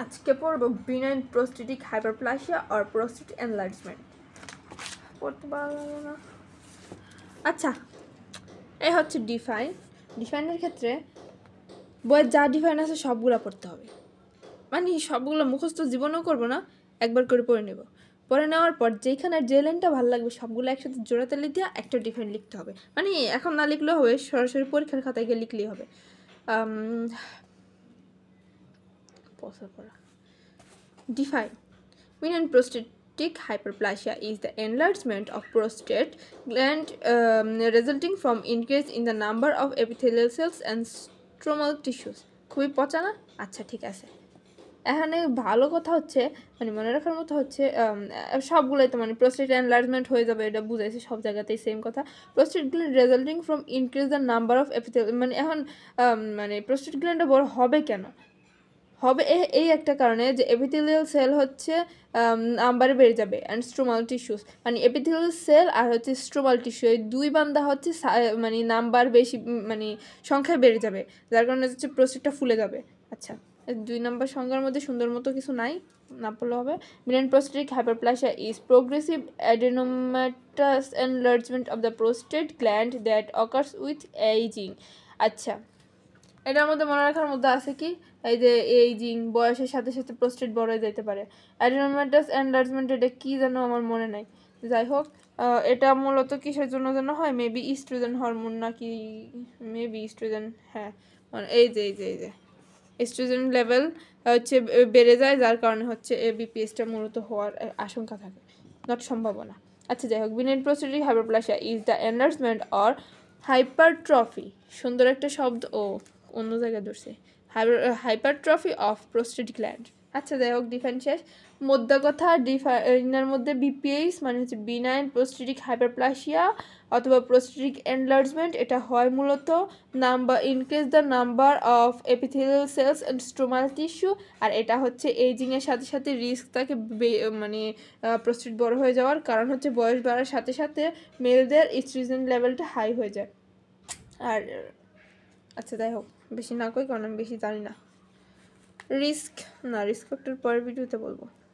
আজকে পড়বো benign prostatic hyperplasia or prostate enlargement। পড়তে পারবো না। আচ্ছা, এই হচ্ছে ডিফাইনের ক্ষেত্রে বইয়ের যা ডিফাইন আছে সবগুলো পড়তে হবে, মানে সবগুলো মুখস্থ জীবনেও করবো না, একবার করে পড়ে নেব। পড়ে নেওয়ার পর যেখানে যে লাইনটা ভালো লাগবে সবগুলো একসাথে জোড়াতালি দিয়ে একটা ডিফাইন লিখতে হবে, মানে এখন না লিখলেও হবে, সরাসরি পরীক্ষার খাতায় গিয়ে লিখলেই হবে। Define. Benign prostatic hyperplasia is the enlargement of prostate gland resulting from increase in the number of epithelial cells and stromal tissues. খুবই পচা না? আচ্ছা ঠিক আছে। এখানে ভালো কথা হচ্ছে, মানে মনে রাখার মতো হচ্ছে, সবগুলোই তো মানে প্রোস্টেট এনলার্জমেন্ট হয়ে যাবে, এটা বুঝাইছে সব জায়গাতেই সেম কথা। Prostate gland resulting from increase the number of epithelial, মানে এখন মানে প্রোস্টেট গ্ল্যান্ডটা বড় হবে কেন? হবে এই একটা কারণে যে এপিথেলিয়াল সেল হচ্ছে নাম্বারে বেড়ে যাবে, অ্যান্ড স্ট্রোমাল টিস্যুস, মানে এপিথেলিয়াল সেল আর হচ্ছে স্ট্রোমাল টিস্যু, এই দুই বান্দা হচ্ছে মানে নাম্বার বেশি, মানে সংখ্যায় বেড়ে যাবে, যার কারণে হচ্ছে প্রোস্টেটটা ফুলে যাবে। আচ্ছা, 2 নম্বর সংখ্যার মধ্যে সুন্দর মতো কিছু নাই, না পড়লে হবে। benign prostatic hyperplasia is progressive adenomatous enlargement of the prostate gland that occurs with aging। আচ্ছা, এটার মধ্যে মনে রাখার মধ্যে আছে কি, এই যে এইজিং, বয়সের সাথে সাথে প্রোস্টেট বড় হয়ে যেতে পারে। অ্যাডিনোমাটাস এনলার্জমেন্ট, এটা কি জানো আমার মনে নাই, যাই হোক এটা মূলত কিসের জন্য যেন হয়, মেবি ইস্ট্রোজেন হরমোন নাকি, মেবি ইস্ট্রোজেন, হ্যাঁ এই যে ইস্ট্রোজেন লেভেল হচ্ছে বেড়ে যায়, যার কারণে হচ্ছে বিপিএসটা মূলত হওয়ার আশঙ্কা থাকে, নট সম্ভাবনা। আচ্ছা যাই হোক, benign prostatic hyperplasia is the enlargement or hypertrophy, সুন্দর একটা শব্দ, অন্য জায়গায় ধরছে, হাইপারট্রফি অফ প্রোস্টেট গ্ল্যান্ড। আচ্ছা যাই হোক, ডিফাইন শেষ। মোদ্দা কথা, ডিফাইনের মধ্যে বিপিএইচ মানে হচ্ছে বিনাইন প্রোস্টেটিক হাইপারপ্লাসিয়া অথবা প্রোস্টেটিক এনলার্জমেন্ট, এটা হয় মূলত increase the number of epithelial cells and stromal tissue, আর এটা হচ্ছে এইজিংয়ের সাথে সাথে রিস্ক থাকে মানে প্রোস্টেট বড় হয়ে যাওয়ার, কারণ হচ্ছে বয়স বাড়ার সাথে সাথে মেলদের ইস্ট্রোজেন লেভেলটা হাই হয়ে যায়। আর আচ্ছা যাই হোক, বেশি না কই, কারণ আমি বেশি জানি না। রিস্ক ফ্যাক্টর পরের ভিডিওতে বলবো।